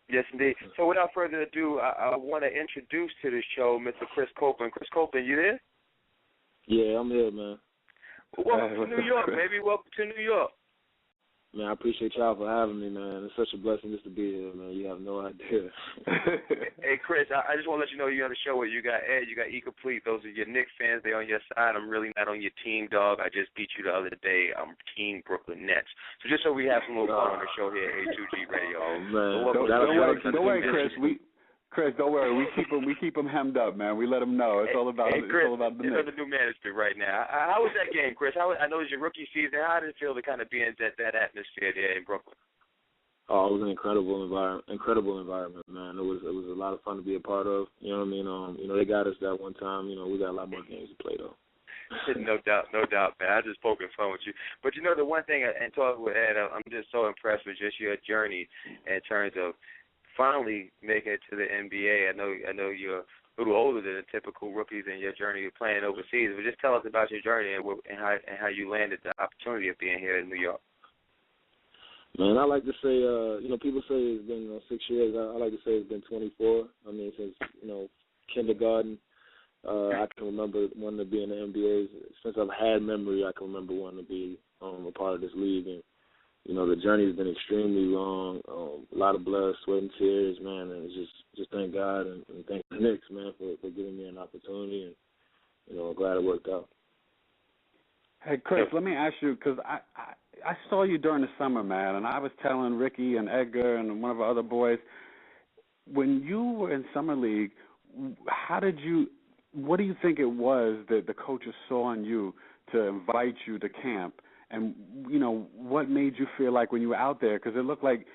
Yes, indeed. So without further ado, I want to introduce to the show Mr. Chris Copelnad. Chris Copeland, you there? Yeah, I'm here, man. Welcome to New York, baby. Welcome to New York. Man, I appreciate y'all for having me, man. It's such a blessing just to be here, man. You have no idea. Hey, Chris, I just want to let you know you're on the show where you got Ed, you got E-Complete. Those are your Knicks fans. They're on your side. I'm really not on your team, dog. I just beat you the other day. I'm Team Brooklyn Nets. So just so we have some little fun on the show here at H2G Radio. Oh, man. Don't worry, Chris. Chris, don't worry. We keep him hemmed up, man. We let him know. It's all about Chris, it's all about the Knicks. Under new management right now. How was that game, Chris? I know it's your rookie season. How did it feel to kind of be in that atmosphere there in Brooklyn? Oh, it was an incredible environment, man. It was a lot of fun to be a part of. You know what I mean? They got us that one time. We got a lot more games to play though. No doubt, man. I just poking fun with you. But the one thing, and talking with Ed, I'm just so impressed with just your journey in terms of finally making it to the NBA. I know you're a little older than the typical rookies in your journey of playing overseas. But just tell us about your journey and how you landed the opportunity of being here in New York. Man, I like to say, people say it's been 6 years. I like to say it's been 24. I mean, since kindergarten, I can remember wanting to be in the NBA. Since I've had memory, I can remember wanting to be a part of this league. And the journey has been extremely long, a lot of blood, sweat, and tears, man, and it's just thank God and thank the Knicks, man, for giving me an opportunity, and, I'm glad it worked out. Hey, Chris, let me ask you, because I saw you during the summer, man, and I was telling Ricky and Edgar and one of our other boys, when you were in Summer League, what do you think it was that the coaches saw in you to invite you to camp? And, what made you feel like when you were out there? Because it looked like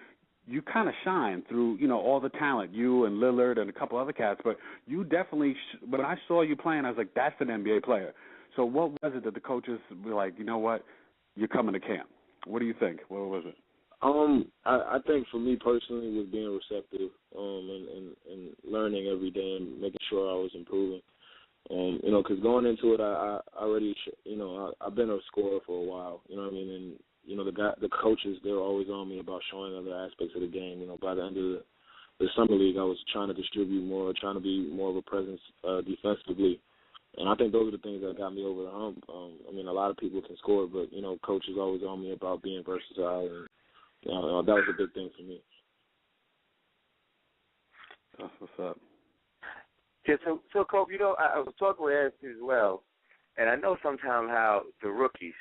you kind of shined through, all the talent, you and Lillard and a couple other cats. But you definitely, when I saw you playing, I was like, that's an NBA player. So what was it that the coaches were like, you know what, you're coming to camp? What do you think? What was it? I think for me personally was being receptive and learning every day and making sure I was improving. Because going into it, I already, I've been a scorer for a while, you know what I mean? And, the coaches, they were always on me about showing other aspects of the game. By the end of the Summer League, I was trying to distribute more, trying to be more of a presence defensively. And I think those are the things that got me over the hump. A lot of people can score, but, coaches always on me about being versatile. And, that was a big thing for me. That's what's up. Yeah, so Cope, I was talking with Ed as well, and I know sometimes how the rookies,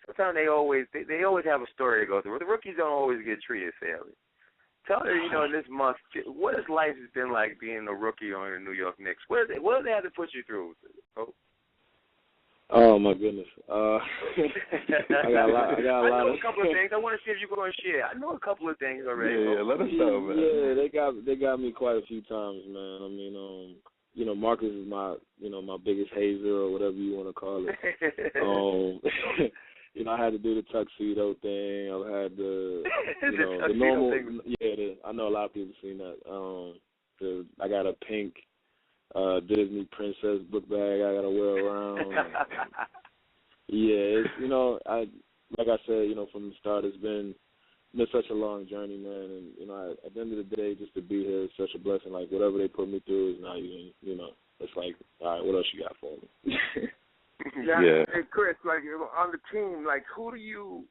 sometimes they always have a story to go through. The rookies don't always get treated fairly. Tell her, in this month, what has life been like being a rookie on the New York Knicks? What do they have to put you through? Oh my goodness. I got a lot. I know a couple of things. I want to see if you're going to share. I know a couple of things already. Yeah, let us know, man. Yeah, they got me quite a few times, man. Marcus is my biggest hazer or whatever you want to call it. I had to do the tuxedo thing. I had the normal thing. Yeah, I know a lot of people seen that. I got a pink Disney princess book bag I gotta wear around. Yeah, it's like I said, from the start, it's been such a long journey, man. And at the end of the day, just to be here is such a blessing. Like whatever they put me through is not even, it's like, all right, what else you got for me? Yeah. Hey, Chris, like on the team, like who do you,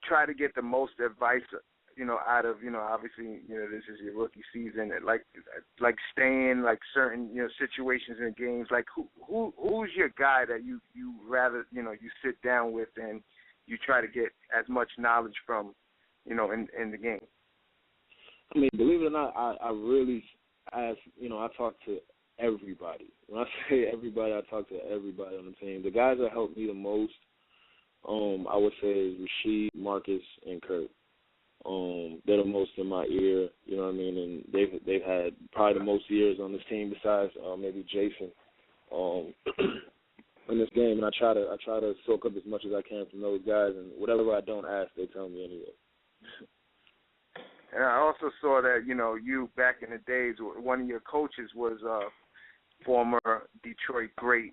try to get the most advice, out of, obviously, this is your rookie season, like staying like certain, situations in games. Like who's your guy that you rather, you sit down with and you try to get as much knowledge from, in the game? I mean, believe it or not, I really ask, I talk to everybody. When I say everybody, I talk to everybody on the team. The guys that helped me the most, I would say is Rasheed, Marcus, and Kurt. They're the most in my ear, you know what I mean, and they've had probably the most years on this team besides maybe Jason in this game, and I try to soak up as much as I can from those guys, and whatever I don't ask, they tell me anyway. And I also saw that, you back in the days, one of your coaches was former Detroit great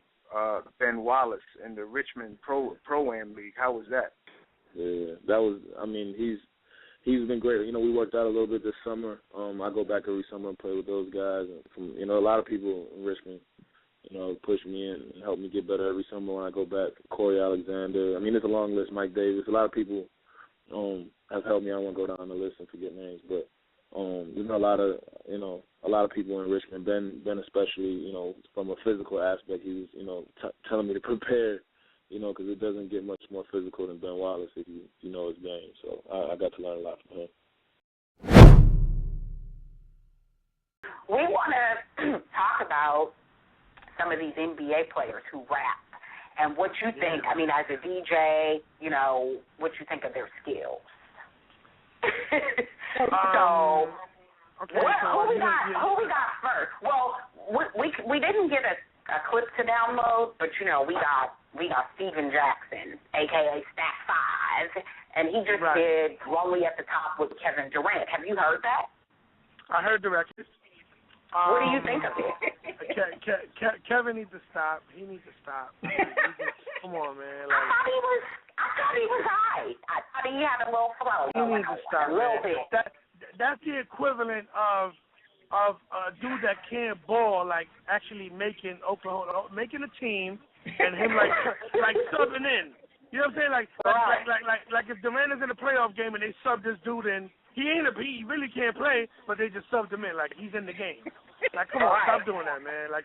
Ben Wallace in the Richmond Pro-Am League. How was that? Yeah, that was, he's been great. You know, we worked out a little bit this summer. I go back every summer and play with those guys. And from, you know, a lot of people in Richmond, you know, push me in and help me get better every summer when I go back. Corey Alexander. I mean, it's a long list. Mike Davis. A lot of people have helped me. I don't want to go down the list and forget names, but there's a lot of people in Richmond. Ben especially, you know, from a physical aspect, he was, you know, telling me to prepare, you know, because it doesn't get much more physical than Ben Wallace if you know his game. So I got to learn a lot from him. We want to talk about some of these NBA players who rap and what you think, I mean, as a DJ, you know, what you think of their skills. So, okay, who we got first? Well, we didn't get a clip to download, but, you know, we got Steven Jackson, a.k.a. Stat 5, and he just did Lonely at the Top with Kevin Durant. Have you heard that? I heard the record. What do you think of it? Kevin needs to stop. He needs to stop. Come on, man. Like, I thought he was high. I thought he had a little flow. He needs to stop, a little bit. That's the equivalent of a dude that can't ball, like actually making a team, and him like subbing in. You know what I'm saying? Like if Durant is in a playoff game and they sub this dude in. He really can't play, but they just subbed him in like he's in the game. Like, come on, stop doing that, man. Like,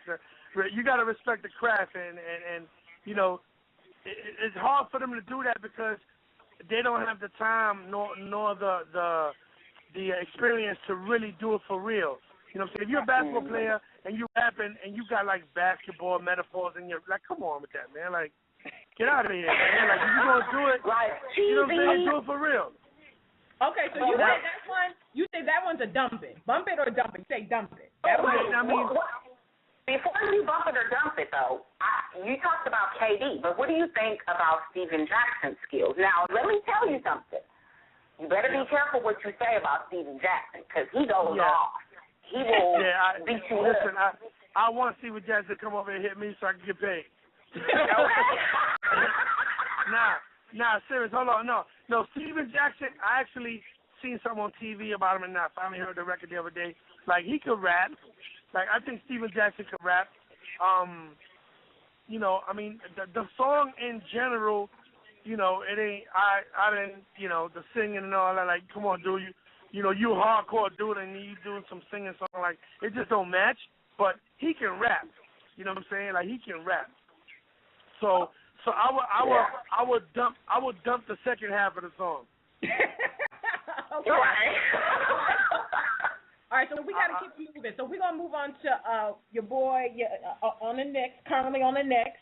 you got to respect the craft, and you know, it's hard for them to do that because they don't have the time nor the experience to really do it for real. You know what I'm saying? If you're a basketball player and you rapping and you got like basketball metaphors in your, like, come on with that, man. Like, get out of here, man. Like, if you're gonna do it, you know what I'm saying? Do it for real. Okay, so you say that one. You say that one's a dump it. Bump it or dump it. Say dump it. Before you bump it or dump it, though, you talked about KD, but what do you think about Steven Jackson's skills? Now, let me tell you something. You better be careful what you say about Steven Jackson because he goes off. He will beat you up. Listen, I want Steven Jackson to come over and hit me so I can get paid. Nah, serious. Hold on. No, Steven Jackson, I actually seen something on TV about him, and I finally heard the record the other day. Like, he could rap. Like, I think Steven Jackson could rap. You know, I mean, the song in general, you know, it ain't, I didn't, you know, the singing and all that, like, come on, dude, you know, you a hardcore dude and you doing some singing song, like, it just don't match, but he can rap. You know what I'm saying? Like, he can rap. So I would dump the second half of the song. Okay. All right, so we got to keep moving. So we're gonna move on to your boy on the Knicks, currently on the Knicks,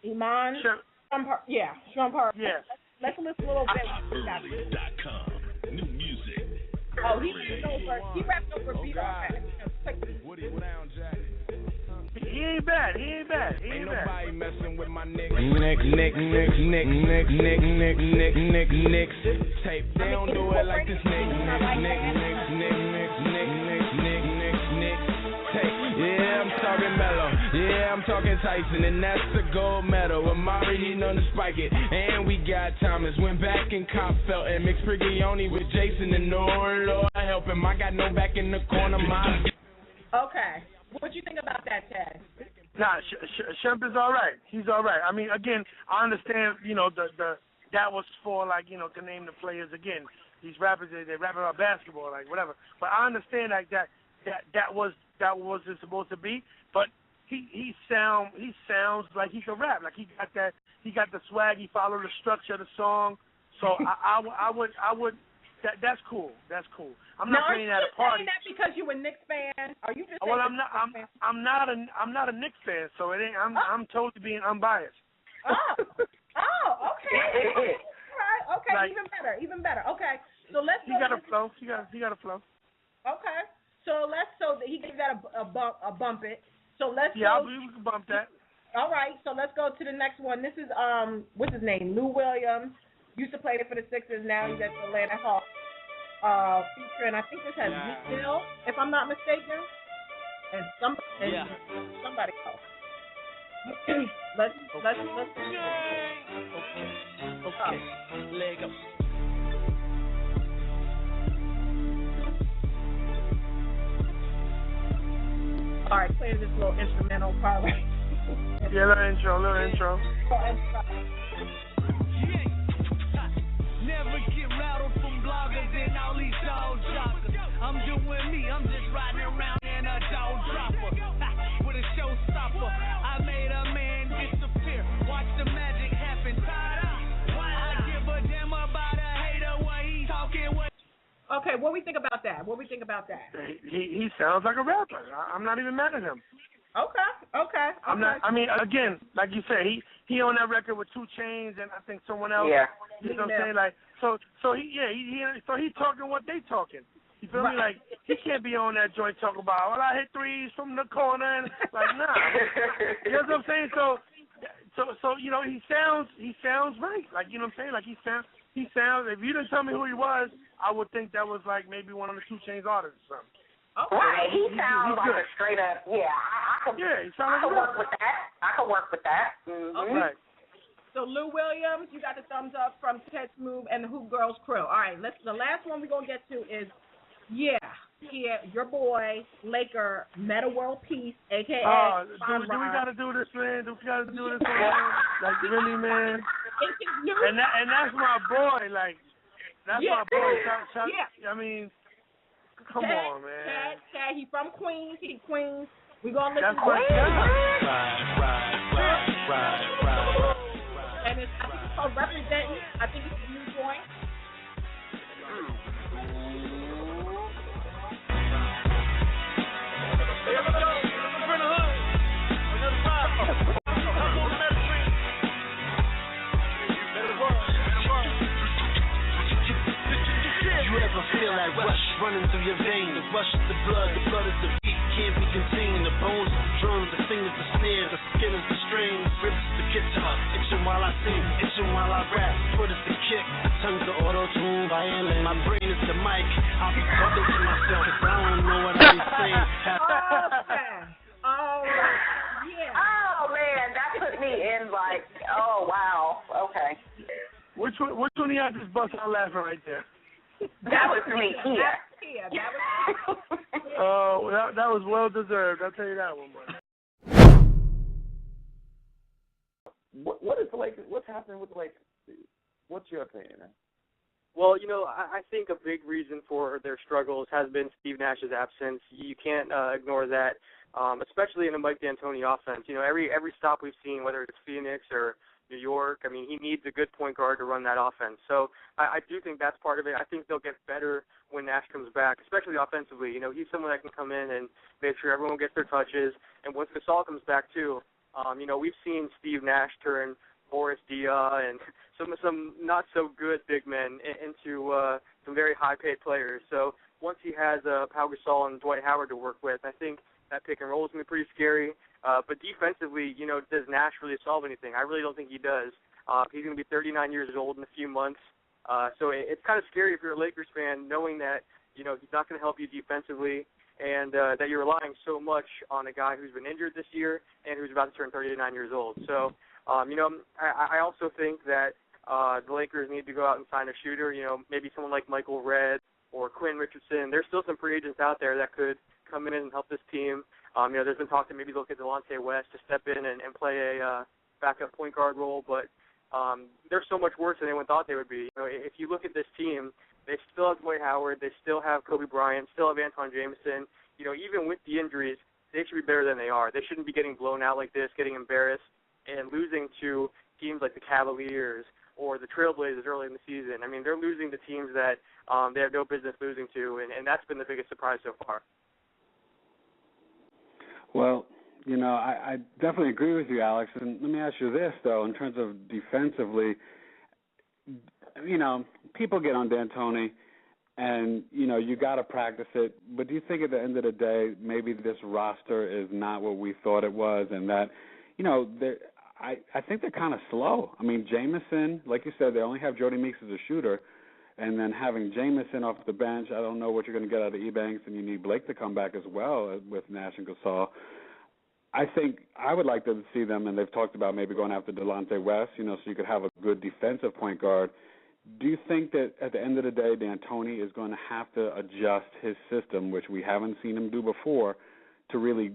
Iman. Shumpert. Yeah. Let's listen a little bit. New music. Oh, he rapped over beat already. Woody down, Jack. He ain't bad. Ain't nobody messing with my Knicks. Knicks. Tape. They don't do it like this. Knicks. Tape. Yeah, I'm talking mellow. Yeah, I'm talking Tyson, and that's the gold medal. Amari, he known to spike it. And we got Thomas. Went back and Cop felt and mixed Prigioni with Jason and Lord help him. I got no back in the corner, my. Okay. What you think about that, Ted? Nah, Shump is all right. He's all right. I mean, again, I understand, you know, that was for, like, you know, to name the players again. These rappers, they rap about basketball, like, whatever. But I understand, like, that was it supposed to be. But he sounds like he can rap. Like, he got the swag. He followed the structure of the song. So I would. That's cool. I'm not playing at a party. Are you saying that because you a Knicks fan? Are you just? Well, I'm not a Knicks fan, so it ain't. I'm totally being unbiased. Oh, okay. All right. Okay. Like, even better. Okay. So let's. He got a flow. He got a flow. Okay. So he gave that a bump it. So let's. Yeah, I believe we can bump that. All right. So let's go to the next one. This is what's his name? Lou Williams. Used to play for the Sixers. Now he's at the Atlanta Hawks. Featuring, I think this has Meek Mill, if I'm not mistaken, and somebody else. let's. Okay. Leg up. All right, play this little instrumental part. Yeah, little intro. Never get rattled from bloggers and all these dog jockers. I'm doing me, I'm just riding around in a dog dropper with a showstopper. I made a man disappear. Watch the magic happen. I give a damn about a hater what he talking. Okay, what we think about that? He sounds like a rapper. I'm not even mad at him. Okay. I'm not. I mean, again, like you said, he on that record with 2 Chainz and I think someone else. Yeah. You know what I'm saying? Like, so he talking what they talking. You feel me? Like, he can't be on that joint talking about, well, I hit threes from the corner and like, nah. You know what I'm saying? So you know, he sounds right. Like, you know what I'm saying? Like he sounds. If you didn't tell me who he was, I would think that was like maybe one of the 2 Chainz artists or something. Okay. Right, he sounds like a straight up, he sounds like work with that. I could work with that. Mm-hmm. Okay. Right. So Lou Williams, you got the thumbs up from Ted Smooth and the HoopGirlz crew. All right, the last one we're going to get to is, your boy, Laker, Meta World Peace, a.k.a. Do we got to do this, man? Like, really, man? And that's my boy, like, that's my boy. I mean, come on, man. Ted, he from Queens. We gonna listen to Queens. Right. And I think it's called Representing. I think it's a new joint. Here we go. From the hood. Another side. Come on, Mediterranean. You ever feel that rush running through your veins? The rush is the blood is the beat, can't be contained. The bones is the drums, the fingers the snare, the skin is the strings, ribs is the guitar. Itching while I sing, itching while I rap. Foot is the kick, the tongue's the auto-tune violin. My brain is the mic, I'll be talking to myself cause I don't know what I'm saying. All right, yeah. Oh, man, that put me in like, oh, wow, okay. Which one of y'all just bust out laughing right there? That was me, Kia. Oh, that was well deserved. I'll tell you that one, boy. What is the Lakers? What's happening with the Lakers? What's your opinion, man? Well, you know, I think a big reason for their struggles has been Steve Nash's absence. You can't ignore that, especially in a Mike D'Antoni offense. You know, every stop we've seen, whether it's Phoenix or New York, I mean, he needs a good point guard to run that offense. So I do think that's part of it. I think they'll get better when Nash comes back, especially offensively. You know, he's someone that can come in and make sure everyone gets their touches. And once Gasol comes back, too, you know, we've seen Steve Nash turn Boris Dia and some not-so-good big men into some very high-paid players. So once he has Pau Gasol and Dwight Howard to work with, I think that pick and roll is going to be pretty scary. But defensively, you know, does Nash really solve anything? I really don't think he does. He's going to be 39 years old in a few months. So it's kind of scary if you're a Lakers fan, knowing that, you know, he's not going to help you defensively and that you're relying so much on a guy who's been injured this year and who's about to turn 39 years old. So, you know, I also think that the Lakers need to go out and sign a shooter, you know, maybe someone like Michael Redd or Quinn Richardson. There's still some free agents out there that could come in and help this team. You know, there's been talk to maybe look at Delonte West to step in and play a backup point guard role, but they're so much worse than anyone thought they would be. You know, if you look at this team, they still have Dwight Howard, they still have Kobe Bryant, still have Anton Jameson. You know, even with the injuries, they should be better than they are. They shouldn't be getting blown out like this, getting embarrassed, and losing to teams like the Cavaliers or the Trailblazers early in the season. I mean, they're losing to teams that they have no business losing to, and that's been the biggest surprise so far. Well, you know, I definitely agree with you, Alex. And let me ask you this, though, in terms of defensively, you know, people get on D'Antoni, and, you know, you got to practice it. But do you think at the end of the day, maybe this roster is not what we thought it was, and that, you know, I think they're kind of slow. I mean, Jameson, like you said, they only have Jody Meeks as a shooter, and then having Jameson off the bench, I don't know what you're going to get out of Ebanks, and you need Blake to come back as well with Nash and Gasol. I think I would like to see them, and they've talked about maybe going after Delonte West, you know, so you could have a good defensive point guard. Do you think that at the end of the day, D'Antoni is going to have to adjust his system, which we haven't seen him do before, to really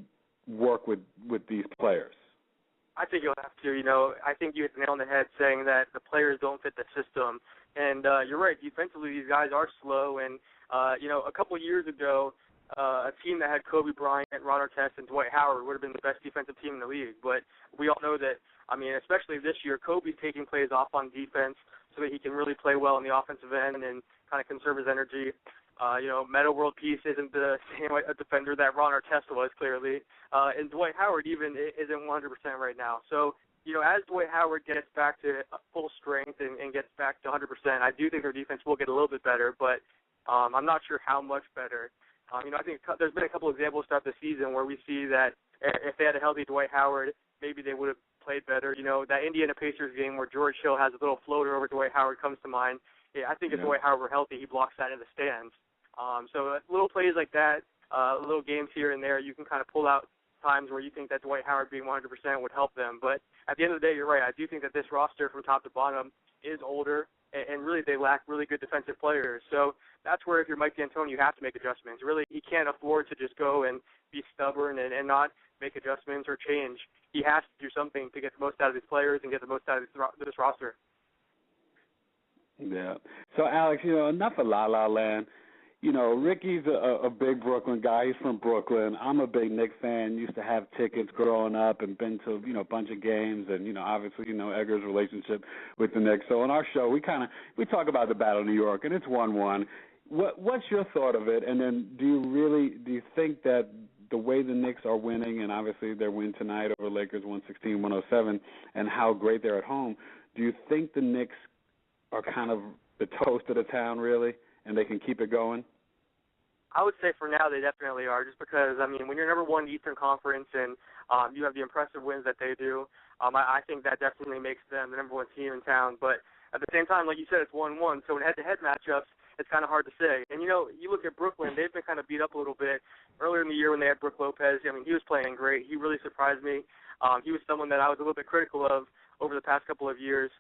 work with these players? I think you'll have to. You know, I think you hit the nail on the head saying that the players don't fit the system. And you're right. Defensively, these guys are slow. And, you know, a couple of years ago, a team that had Kobe Bryant, Ron Artest, and Dwight Howard would have been the best defensive team in the league. But we all know that, I mean, especially this year, Kobe's taking plays off on defense so that he can really play well in the offensive end and kind of conserve his energy. You know, Meta World Peace isn't the same defender that Ron Artest was, clearly. And Dwight Howard even isn't 100% right now. So, you know, as Dwight Howard gets back to full strength and gets back to 100%, I do think their defense will get a little bit better, but I'm not sure how much better. You know, I think there's been a couple examples throughout the season where we see that if they had a healthy Dwight Howard, maybe they would have played better. You know, that Indiana Pacers game where George Hill has a little floater over Dwight Howard comes to mind. Yeah, I think if Dwight Howard were healthy, he blocks that in the stands. So little plays like that, little games here and there, you can kind of pull out times where you think that Dwight Howard being 100% would help them. But at the end of the day, you're right. I do think that this roster from top to bottom is older, and really they lack really good defensive players. So that's where if you're Mike D'Antoni, you have to make adjustments. Really, he can't afford to just go and be stubborn and not make adjustments or change. He has to do something to get the most out of his players and get the most out of this roster. Yeah. So, Alex, you know, enough of La La Land. You know, Ricky's a big Brooklyn guy. He's from Brooklyn. I'm a big Knicks fan. Used to have tickets growing up and been to, you know, a bunch of games. And, you know, obviously, you know, Edgar's relationship with the Knicks. So on our show, we talk about the Battle of New York, and it's 1-1. What's your thought of it? And then do you think that the way the Knicks are winning, and obviously their win tonight over Lakers 116-107, and how great they're at home, do you think the Knicks are kind of the toast of the town, really, and they can keep it going? I would say for now they definitely are, just because, I mean, when you're number one in the Eastern Conference and you have the impressive wins that they do, I think that definitely makes them the number one team in town. But at the same time, like you said, it's 1-1, so in head-to-head matchups, it's kind of hard to say. And, you know, you look at Brooklyn, they've been kind of beat up a little bit. Earlier in the year when they had Brook Lopez, I mean, he was playing great. He really surprised me. He was someone that I was a little bit critical of over the past couple of years.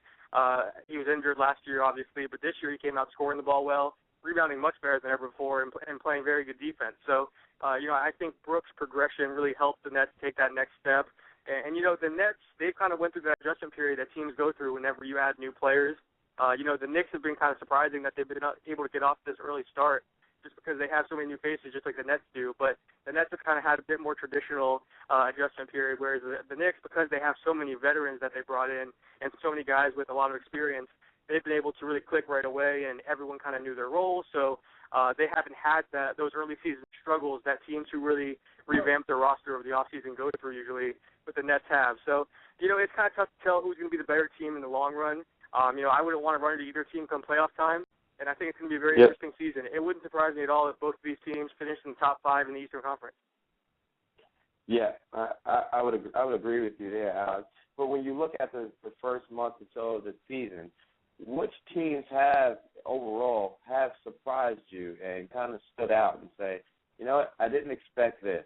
He was injured last year, obviously, but this year he came out scoring the ball well, rebounding much better than ever before, and playing very good defense. So, you know, I think Brook's progression really helped the Nets take that next step. And, you know, the Nets, they've kind of went through that adjustment period that teams go through whenever you add new players. You know, the Knicks have been kind of surprising that they've been able to get off this early start just because they have so many new faces, just like the Nets do. But the Nets have kind of had a bit more traditional adjustment period, whereas the Knicks, because they have so many veterans that they brought in and so many guys with a lot of experience, they've been able to really click right away, and everyone kind of knew their role. So they haven't had those early season struggles that teams who really revamp their roster over the offseason go through usually, but the Nets have. So, you know, it's kind of tough to tell who's going to be the better team in the long run. You know, I wouldn't want to run into either team come playoff time, and I think it's going to be a very interesting season. It wouldn't surprise me at all if both of these teams finish in the top 5 in the Eastern Conference. Yeah, I would agree with you there, Alex. But when you look at the first month or so of the season, which teams have surprised you and kind of stood out and say, you know what, I didn't expect this?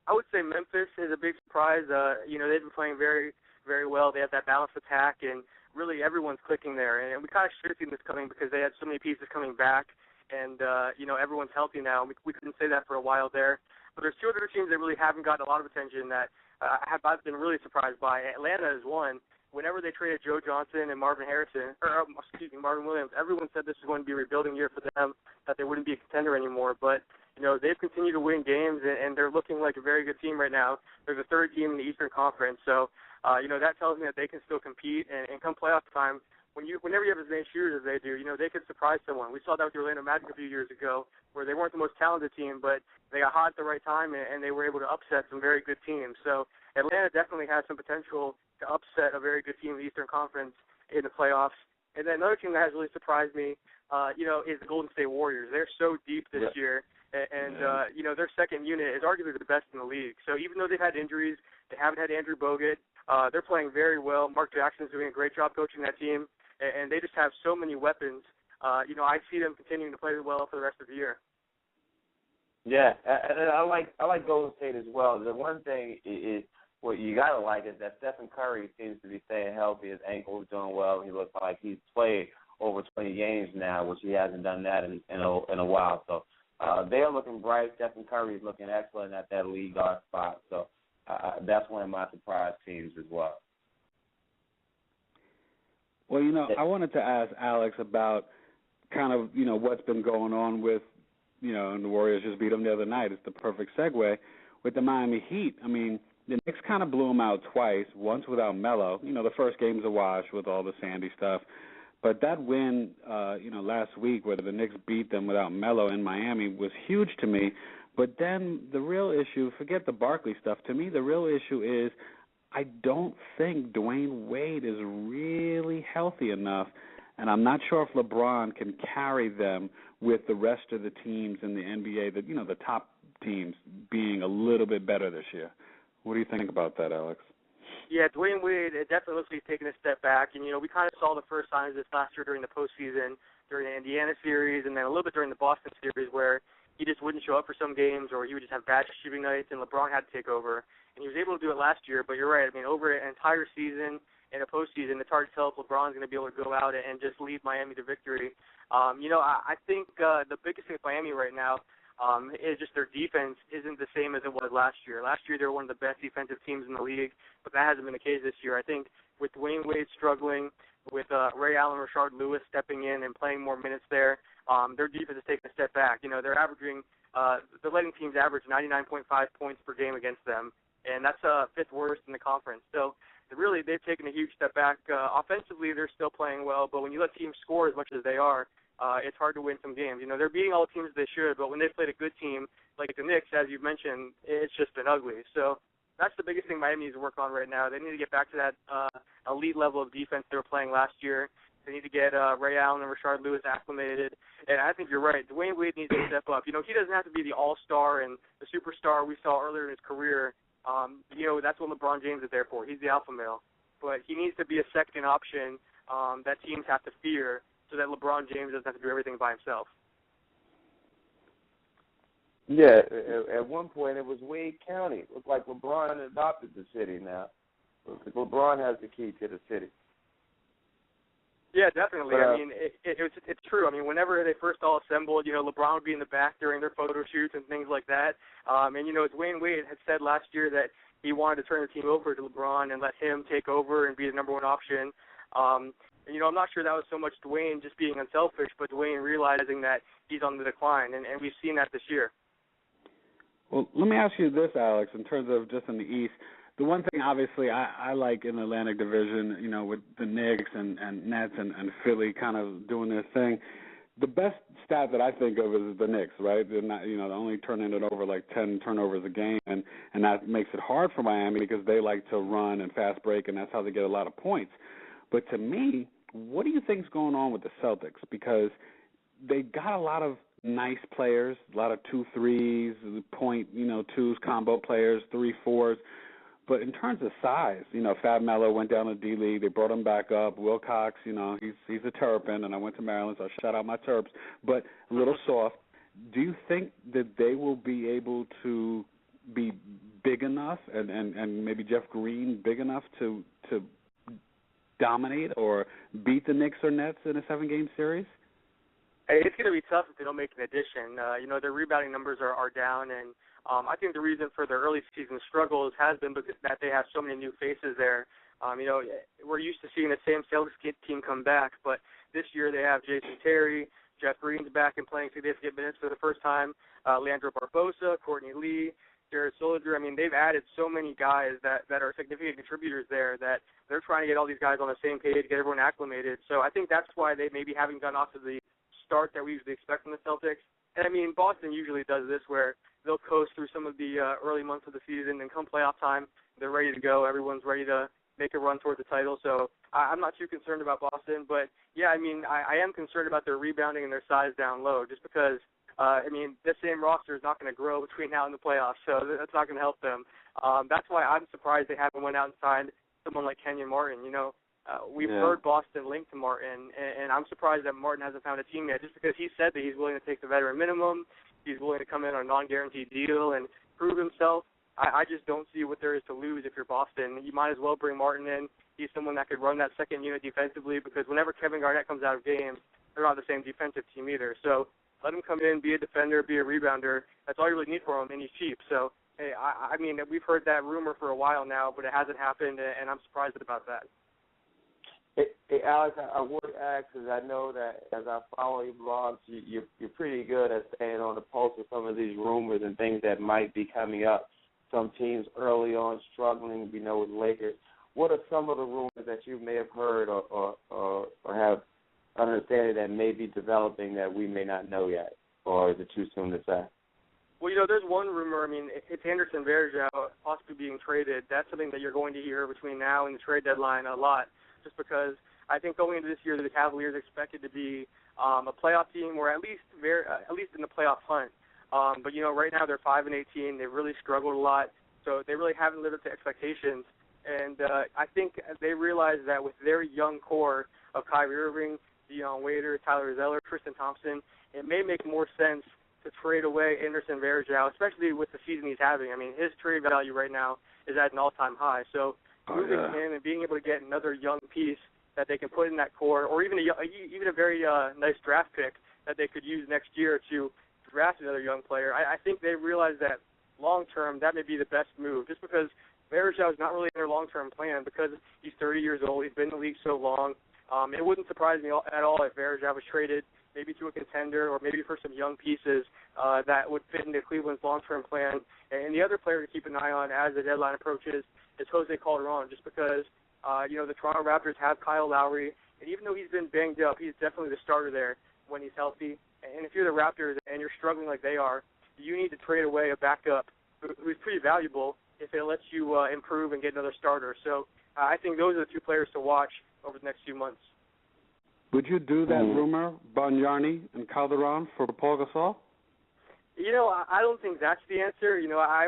I would say Memphis is a big surprise. You know, they've been playing very, very well. They have that balanced attack, and really everyone's clicking there. And we kind of should have seen this coming because they had so many pieces coming back, and, you know, everyone's healthy now. We couldn't say that for a while there. But there's two other teams that really haven't gotten a lot of attention that I've been really surprised by. Atlanta is one. Whenever they traded Joe Johnson and Marvin Williams, everyone said this was going to be a rebuilding year for them, that they wouldn't be a contender anymore. But, you know, they've continued to win games, and they're looking like a very good team right now. They're the third team in the Eastern Conference. So, you know, that tells me that they can still compete. And come playoff time, whenever you have as many shooters as they do, you know, they could surprise someone. We saw that with the Orlando Magic a few years ago, where they weren't the most talented team, but they got hot at the right time, and they were able to upset some very good teams. So Atlanta definitely has some potential to upset a very good team in the Eastern Conference in the playoffs. And then another team that has really surprised me, you know, is the Golden State Warriors. They're so deep this year, and you know, their second unit is arguably the best in the league. So even though they've had injuries, they haven't had Andrew Bogut. They're playing very well. Mark Jackson's doing a great job coaching that team, and they just have so many weapons. You know, I see them continuing to play well for the rest of the year. Yeah, and I like Golden State as well. The one thing is what you gotta like is that Stephen Curry seems to be staying healthy. His ankle is doing well. He looks like he's played over 20 games now, which he hasn't done that in a while. So they're looking bright. Stephen Curry's looking excellent at that lead guard spot. So that's one of my surprise teams as well. Well, I wanted to ask Alex about kind of, what's been going on with, and the Warriors just beat them the other night. It's the perfect segue with the Miami Heat. I mean, the Knicks kind of blew them out twice, once without Melo. The first game's a wash with all the Sandy stuff. But that win, last week where the Knicks beat them without Melo in Miami was huge to me. But then the real issue, forget the Barkley stuff, to me the real issue is I don't think Dwayne Wade is really healthy enough, and I'm not sure if LeBron can carry them with the rest of the teams in the NBA, the top teams being a little bit better this year. What do you think about that, Alex? Yeah, Dwayne Wade, it definitely looks like he's taking a step back. And, we kind of saw the first signs of this last year during the postseason, during the Indiana series, and then a little bit during the Boston series where he just wouldn't show up for some games or he would just have bad shooting nights, and LeBron had to take over. And he was able to do it last year, but you're right. I mean, over an entire season in a postseason, it's hard to tell if LeBron's going to be able to go out and just lead Miami to victory. I think the biggest thing with Miami right now is just their defense isn't the same as it was last year. Last year, they were one of the best defensive teams in the league, but that hasn't been the case this year. I think with Dwayne Wade struggling, with Ray Allen, Rashard Lewis stepping in and playing more minutes there, their defense is taking a step back. They're letting teams average 99.5 points per game against them, and that's fifth worst in the conference. So really, they've taken a huge step back. Offensively, they're still playing well, but when you let teams score as much as they are, it's hard to win some games. They're beating all the teams they should, but when they played a good team like the Knicks, as you've mentioned, it's just been ugly. So that's the biggest thing Miami needs to work on right now. They need to get back to that elite level of defense they were playing last year. They need to get Ray Allen and Rashard Lewis acclimated. And I think you're right. Dwayne Wade needs to step up. He doesn't have to be the all-star and the superstar we saw earlier in his career. That's what LeBron James is there for. He's the alpha male. But he needs to be a second option that teams have to fear so that LeBron James doesn't have to do everything by himself. Yeah, at one point it was Wade County. It looked like LeBron adopted the city now. LeBron has the key to the city. Yeah, definitely. But, I mean, it's true. I mean, whenever they first all assembled, LeBron would be in the back during their photo shoots and things like that. And, Dwayne Wade had said last year that he wanted to turn the team over to LeBron and let him take over and be the number one option. I'm not sure that was so much Dwayne just being unselfish, but Dwayne realizing that he's on the decline, and we've seen that this year. Well, let me ask you this, Alex, in terms of just in the East. The one thing, obviously, I like in the Atlantic Division, with the Knicks and Nets and Philly kind of doing their thing, the best stat that I think of is the Knicks, right? They're not, they're only turning it over like 10 turnovers a game, and that makes it hard for Miami because they like to run and fast break, and that's how they get a lot of points. But to me, what do you think's going on with the Celtics? Because they got a lot of nice players, a lot of 2-3s, point, 2s, combo players, 3-4s. But in terms of size, Fab Melo went down to D-League. They brought him back up. Wilcox, he's a Terrapin, and I went to Maryland, so I shout out my Terps. But a little soft. Do you think that they will be able to be big enough, and maybe Jeff Green big enough to dominate or beat the Knicks or Nets in a 7-game series? It's going to be tough if they don't make an addition. Their rebounding numbers are down, and I think the reason for their early season struggles has been because that they have so many new faces there. We're used to seeing the same Celtics team come back, but this year they have Jason Terry, Jeff Green's back and playing significant minutes for the first time, Leandro Barbosa, Courtney Lee, Jared Solinger. I mean, they've added so many guys that are significant contributors there that they're trying to get all these guys on the same page, get everyone acclimated. So I think that's why they maybe haven't gotten off to the start that we usually expect from the Celtics. And, I mean, Boston usually does this where they'll coast through some of the early months of the season, and come playoff time, they're ready to go. Everyone's ready to make a run towards the title. So I'm not too concerned about Boston. But, yeah, I mean, I am concerned about their rebounding and their size down low just because, this same roster is not going to grow between now and the playoffs, so that's not going to help them. That's why I'm surprised they haven't went out and signed someone like Kenyon Martin. We've heard Boston linked to Martin, and I'm surprised that Martin hasn't found a team yet just because he said that he's willing to take the veteran minimum. He's willing to come in on a non-guaranteed deal and prove himself. I just don't see what there is to lose if you're Boston. You might as well bring Martin in. He's someone that could run that second unit defensively because whenever Kevin Garnett comes out of games, they're not the same defensive team either. So let him come in, be a defender, be a rebounder. That's all you really need for him, and he's cheap. So, hey, I mean, we've heard that rumor for a while now, but it hasn't happened, and I'm surprised about that. Hey, Alex, I would ask, because I know that as I follow your blogs, you're pretty good at staying on the pulse of some of these rumors and things that might be coming up. Some teams early on struggling, we know with Lakers. What are some of the rumors that you may have heard or have understanding that may be developing that we may not know yet, or is it too soon to say? Well, there's one rumor. I mean, it's Anderson Varejao possibly being traded. That's something that you're going to hear between now and the trade deadline a lot, just because I think going into this year, the Cavaliers expected to be a playoff team, or at least in the playoff hunt. But right now they're 5-18. They've really struggled a lot, so they really haven't lived up to expectations. And I think they realize that with their young core of Kyrie Irving, Dion Waiters, Tyler Zeller, Tristan Thompson, it may make more sense to trade away Anderson Varejao, especially with the season he's having. I mean, his trade value right now is at an all-time high. So moving him and being able to get another young piece that they can put in that core, or even a very nice draft pick that they could use next year to draft another young player, I think they realize that long-term that may be the best move, just because Varejao is not really in their long-term plan because he's 30 years old. He's been in the league so long. It wouldn't surprise me at all if Varejao was traded maybe to a contender or maybe for some young pieces that would fit into Cleveland's long-term plan. And the other player to keep an eye on as the deadline approaches is Jose Calderon, just because, the Toronto Raptors have Kyle Lowry, and even though he's been banged up, he's definitely the starter there when he's healthy. And if you're the Raptors and you're struggling like they are, you need to trade away a backup who's pretty valuable if it lets you improve and get another starter. So I think those are the two players to watch over the next few months. Would you do that rumor, Bargnani and Calderon, for Paul Gasol? I don't think that's the answer.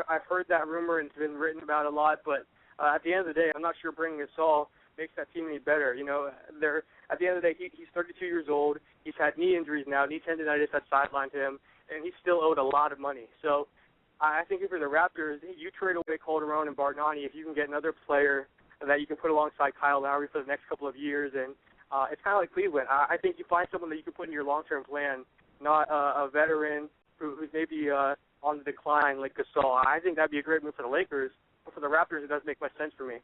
I've heard that rumor and it's been written about a lot, but at the end of the day, I'm not sure bringing Gasol makes that team any better. At the end of the day, he's 32 years old. He's had knee injuries now, knee tendonitis that sidelined him, and he's still owed a lot of money. So I think if you're the Raptors, you trade away Calderon and Bargnani if you can get another player that you can put alongside Kyle Lowry for the next couple of years. And it's kind of like Cleveland. I think you find someone that you can put in your long-term plan, not a veteran who's maybe on the decline like Gasol. I think that would be a great move for the Lakers, but for the Raptors, it doesn't make much sense for me.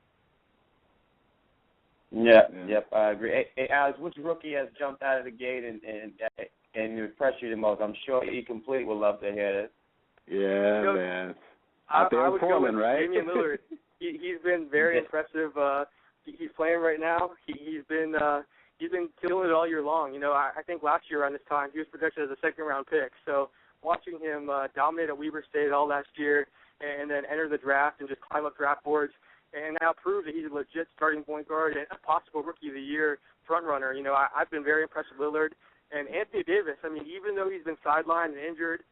Yep, I agree. Hey, Alex, which rookie has jumped out of the gate and impressed you the most? I'm sure E Complete would love to hear this. Yeah, man. Out there in Portland, right? Damian Lillard. He's been very impressive. He's playing right now. He's been killing it all year long. I think last year around this time he was projected as a second-round pick. So watching him dominate at Weber State all last year and then enter the draft and just climb up draft boards and now prove that he's a legit starting point guard and a possible Rookie of the Year front-runner. I've been very impressed with Lillard. And Anthony Davis, I mean, even though he's been sidelined and injured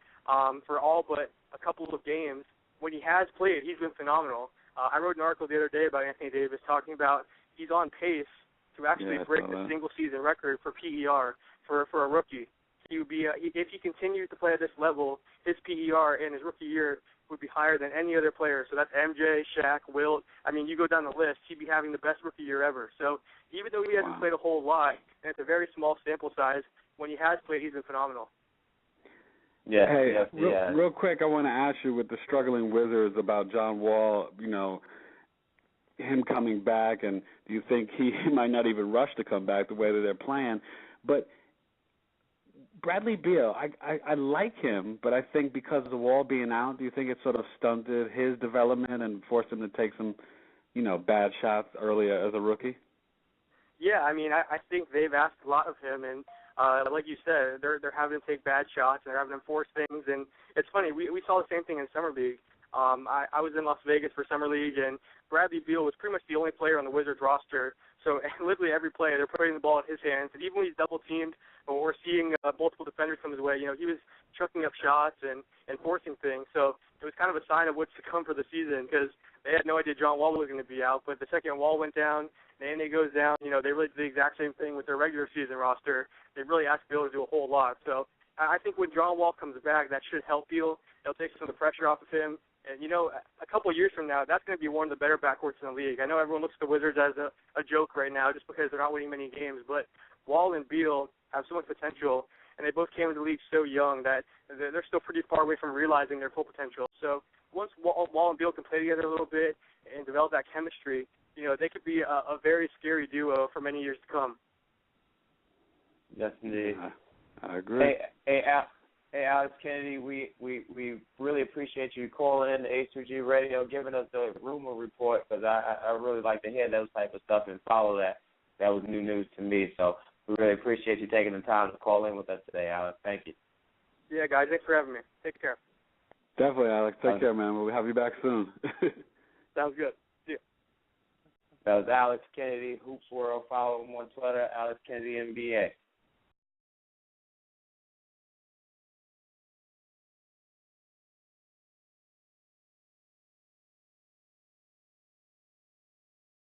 for all but a couple of games, when he has played, he's been phenomenal. I wrote an article the other day about Anthony Davis talking about he's on pace to actually break the single-season record for PER for a rookie. He would be if he continues to play at this level, his PER in his rookie year would be higher than any other player. So that's MJ, Shaq, Wilt. I mean, you go down the list, he'd be having the best rookie year ever. So even though he hasn't played a whole lot, and it's a very small sample size, when he has played, he's been phenomenal. Yeah. Hey, real quick, I want to ask you with the struggling Wizards about John Wall, him coming back, and do you think he might not even rush to come back the way that they're playing? But Bradley Beal, I like him, but I think because of the Wall being out, do you think it sort of stunted his development and forced him to take some, bad shots earlier as a rookie? Yeah, I mean, I think they've asked a lot of him, and like you said, they're having him take bad shots and they're having him force things. And it's funny, we saw the same thing in Summer League. I was in Las Vegas for Summer League, and Bradley Beal was pretty much the only player on the Wizards roster. So literally every play, they're putting the ball in his hands. And even when he's double-teamed or seeing multiple defenders come his way, he was chucking up shots and forcing things. So it was kind of a sign of what's to come for the season because they had no idea John Wall was going to be out. But the second Wall went down, and he goes down, they really did the exact same thing with their regular season roster. They really asked Beal to do a whole lot. So I think when John Wall comes back, that should help Beal. It'll take some of the pressure off of him. And, a couple of years from now, that's going to be one of the better backcourts in the league. I know everyone looks at the Wizards as a joke right now just because they're not winning many games, but Wall and Beal have so much potential. and they both came into the league so young that they're still pretty far away from realizing their full potential. So once Wall and Beal can play together a little bit and develop that chemistry, they could be a very scary duo for many years to come. Yes, indeed. I agree. Hey, Alex Kennedy, we really appreciate you calling in to H2G Radio, giving us the rumor report, because I really like to hear those type of stuff and follow that. That was new news to me, so we really appreciate you taking the time to call in with us today, Alex. Thank you. Yeah, guys, thanks for having me. Take care. Definitely, Alex. Take care, man. We'll have you back soon. Sounds good. See ya. That was Alex Kennedy, HoopsWorld. Follow him on Twitter, Alex Kennedy NBA.